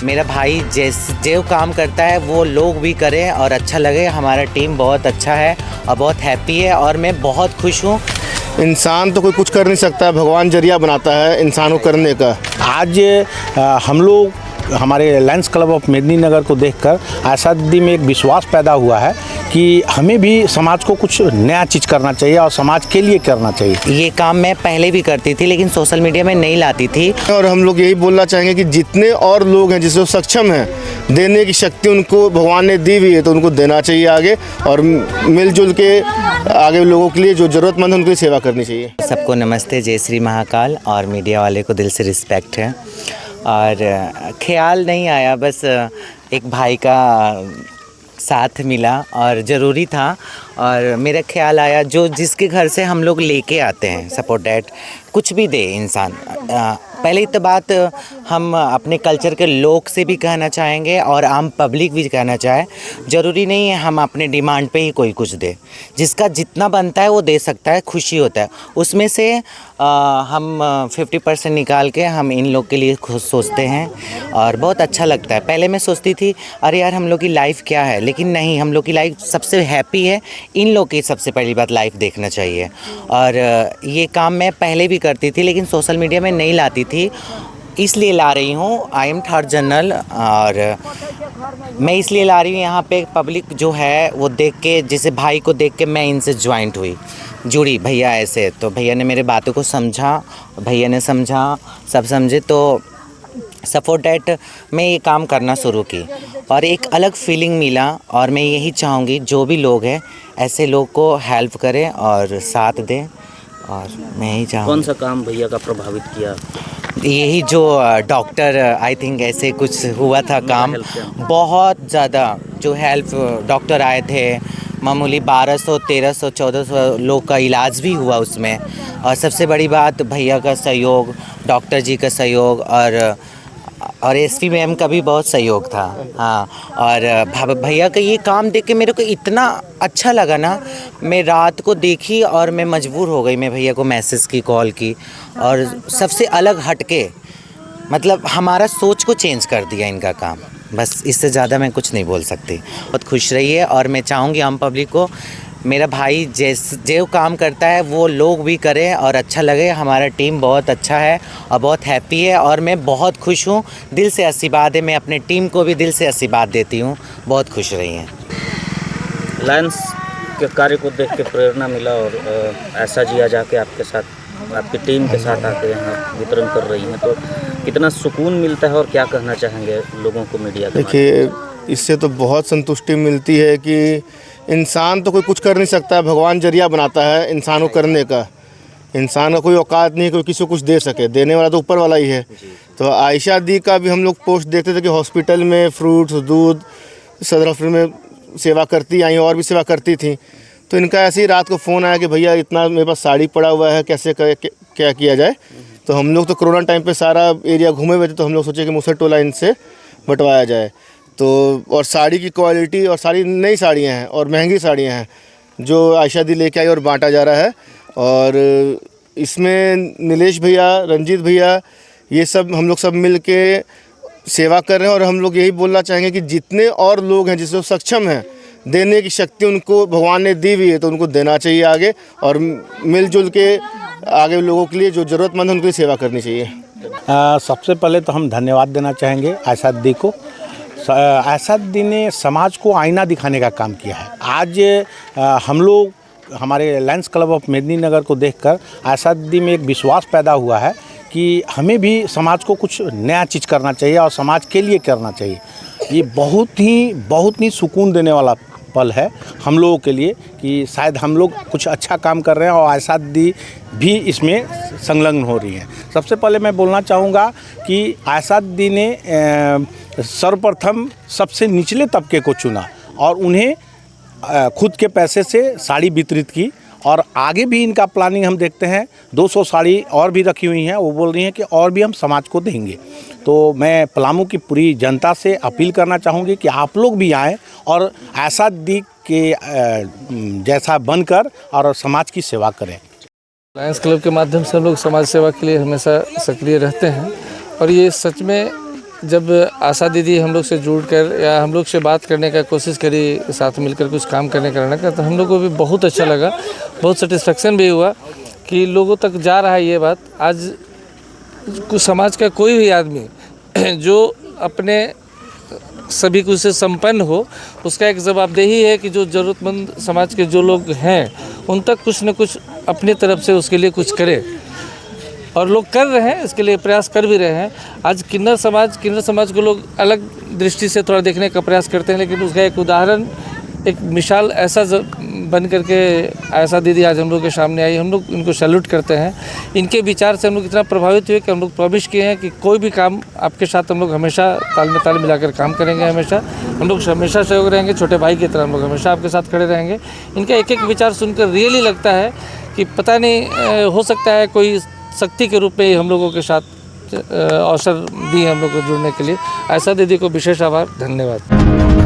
मेरा भाई जो काम करता है वो लोग भी करें और अच्छा लगे। हमारा टीम बहुत अच्छा है और बहुत हैप्पी है और मैं बहुत खुश हूँ। इंसान तो कोई कुछ कर नहीं सकता, भगवान जरिया बनाता है इंसान को करने का। आज हम लोग हमारे लायंस क्लब ऑफ मेदिनीनगर को देखकर ऐसा दिल में एक विश्वास पैदा हुआ है कि हमें भी समाज को कुछ नया चीज़ करना चाहिए और समाज के लिए करना चाहिए। ये काम मैं पहले भी करती थी लेकिन सोशल मीडिया में नहीं लाती थी। और हम लोग यही बोलना चाहेंगे कि जितने और लोग हैं जिसको सक्षम हैं, देने की शक्ति उनको भगवान ने दी हुई है तो उनको देना चाहिए आगे, और मिलजुल के आगे लोगों के लिए जो ज़रूरतमंद है उनकी सेवा करनी चाहिए। सबको नमस्ते, जय श्री महाकाल। और मीडिया वाले को दिल से रिस्पेक्ट है। और ख्याल नहीं आया, बस एक भाई का साथ मिला और ज़रूरी था। और मेरा ख्याल आया जो जिसके घर से हम लोग लेके आते हैं सपोर्ट डैट, कुछ भी दे इंसान। पहले तो बात हम अपने कल्चर के लोग से भी कहना चाहेंगे और आम पब्लिक भी कहना चाहे, ज़रूरी नहीं है हम अपने डिमांड पे ही कोई कुछ दे। जिसका जितना बनता है वो दे सकता है, खुशी होता है उसमें से। हम 50% निकाल के हम इन लोग के लिए खुद सोचते हैं और बहुत अच्छा लगता है। पहले मैं सोचती थी अरे यार हम लोग की लाइफ क्या है, लेकिन नहीं, हम लोग की लाइफ सबसे हैप्पी है। इन लोग की सबसे पहली बात लाइफ देखना चाहिए। और ये काम मैं पहले भी करती थी लेकिन सोशल मीडिया में नहीं लाती थी, इसलिए ला रही हूँ। आई एम थर्ड जनरल और मैं इसलिए ला रही हूँ। यहाँ पे पब्लिक जो है वो देख के, जैसे भाई को देख के मैं इनसे ज्वाइंट हुई, जुड़ी भैया ऐसे। तो भैया ने मेरे बातों को समझा, भैया ने समझा, सब समझे, तो सपोर्ट डैट में ये काम करना शुरू की और एक अलग फीलिंग मिला। और मैं यही चाहूँगी जो भी लोग हैं ऐसे लोग को हेल्प करें और साथ दें। और मैं यही चाहूँगी। कौन सा काम भैया का प्रभावित किया? यही जो डॉक्टर, आई थिंक ऐसे कुछ हुआ था काम, बहुत ज़्यादा जो हेल्प डॉक्टर आए थे। मामूली 1200, 1300, 1400 लोग का इलाज भी हुआ उसमें। और सबसे बड़ी बात भैया का सहयोग, डॉक्टर जी का सहयोग और एसपी मैम का भी बहुत सहयोग था। हाँ, और भैया का ये काम देख के मेरे को इतना अच्छा लगा ना, मैं रात को देखी और मैं मजबूर हो गई। मैं भैया को मैसेज की, कॉल की, और सबसे अलग हटके मतलब हमारा सोच को चेंज कर दिया इनका काम। बस इससे ज़्यादा मैं कुछ नहीं बोल सकती। बहुत खुश रहिए और मैं चाहूँगी आम पब्लिक को, मेरा भाई जो काम करता है वो लोग भी करें और अच्छा लगे। हमारा टीम बहुत अच्छा है और बहुत हैप्पी है और मैं बहुत खुश हूँ। दिल से आशीर्वाद है, मैं अपने टीम को भी दिल से आशीर्वाद देती हूँ। बहुत खुश रहिए। लायंस के कार्य को देख के प्रेरणा मिला और ऐसा जी आज आके आपके साथ, आपकी टीम के साथ आके यहाँ वितरण कर रही हैं, तो कितना सुकून मिलता है और क्या कहना चाहेंगे लोगों को मीडिया के? देखिए, इससे तो बहुत संतुष्टि मिलती है कि इंसान तो कोई कुछ कर नहीं सकता, भगवान जरिया बनाता है इंसान को करने का। इंसान का कोई औकात नहीं कोई किसी को कुछ दे सके, देने वाला तो ऊपर वाला ही है। तो आयशा दी का भी हम लोग पोस्ट देखते थे कि हॉस्पिटल में फ्रूट्स, दूध, सदर हॉस्पिटल में सेवा करती आई और भी सेवा करती थी। तो इनका ऐसे ही रात को फ़ोन आया कि भैया इतना मेरे पास साड़ी पड़ा हुआ है, कैसे क्या किया जाए। तो हम लोग तो कोरोना टाइम पे सारा एरिया घूमे हुए थे, तो हम लोग सोचे कि मुसहर टोला इनसे बंटवाया जाए। तो और साड़ी की क्वालिटी, और साड़ी नई साड़ियाँ हैं और महंगी साड़ियाँ हैं जो आयशा दी लेके आई और बांटा जा रहा है। और इसमें नीलेश भैया, रंजीत भैया, ये सब हम लोग सब मिल के सेवा कर रहे हैं। और हम लोग यही बोलना चाहेंगे कि जितने और लोग हैं जिसको सक्षम हैं, देने की शक्ति उनको भगवान ने दी हुई है तो उनको देना चाहिए आगे, और मिलजुल के आगे लोगों के लिए जो ज़रूरतमंद है उनकी सेवा करनी चाहिए। सबसे पहले तो हम धन्यवाद देना चाहेंगे आयशा दी को। आयशा दी ने समाज को आईना दिखाने का काम किया है। आज हम लोग हमारे लायंस क्लब ऑफ मेदिनीनगर को देखकर आयशा दी में एक विश्वास पैदा हुआ है कि हमें भी समाज को कुछ नया चीज़ करना चाहिए और समाज के लिए करना चाहिए। ये बहुत ही सुकून देने वाला पल है हम लोगों के लिए कि शायद हम लोग कुछ अच्छा काम कर रहे हैं और आयशा दी भी इसमें संलग्न हो रही हैं। सबसे पहले मैं बोलना चाहूँगा कि आयशा दी ने सर्वप्रथम सबसे निचले तबके को चुना और उन्हें खुद के पैसे से साड़ी वितरित की। और आगे भी इनका प्लानिंग हम देखते हैं, 200 साड़ी और भी रखी हुई हैं। वो बोल रही हैं कि और भी हम समाज को देंगे। तो मैं पलामू की पूरी जनता से अपील करना चाहूँगी कि आप लोग भी आएँ और आयशा दी के जैसा बनकर और समाज की सेवा करें। लायंस क्लब के माध्यम से हम लोग समाज सेवा के लिए हमेशा सक्रिय रहते हैं और ये सच में जब आशा दीदी हम लोग से जुड़ कर या हम लोग से बात करने का कोशिश करी, साथ मिलकर कुछ काम करने का, तो हम लोग को भी बहुत अच्छा लगा, बहुत सेटिस्फेक्शन भी हुआ कि लोगों तक जा रहा है ये बात। आज कुछ समाज का कोई भी आदमी जो अपने सभी कुछ से संपन्न हो, उसका एक जवाबदेही है कि जो ज़रूरतमंद समाज के जो लोग हैं उन तक कुछ न कुछ अपनी तरफ से उसके लिए कुछ करे, और लोग कर रहे हैं, इसके लिए प्रयास कर भी रहे हैं। आज किन्नर समाज को लोग अलग दृष्टि से थोड़ा देखने का प्रयास करते हैं, लेकिन उसका एक उदाहरण, एक मिसाल ऐसा बन करके आशा दीदी आज हम लोग के सामने आई। हम लोग इनको सैल्यूट करते हैं। इनके विचार से हम लोग इतना प्रभावित हुए कि हम लोग प्रॉमिस किए हैं कि कोई भी काम आपके साथ हम लोग हमेशा ताल में ताल मिलाकर काम करेंगे। हमेशा हम लोग हमेशा सहयोग रहेंगे, छोटे भाई की तरह हम लोग हमेशा आपके साथ खड़े रहेंगे। इनका एक एक विचार सुनकर रियली लगता है कि पता नहीं, हो सकता है कोई शक्ति के रूप में ही हम लोगों के साथ अवसर दिए हम लोग को जुड़ने के लिए। आशा दीदी को विशेष आभार, धन्यवाद।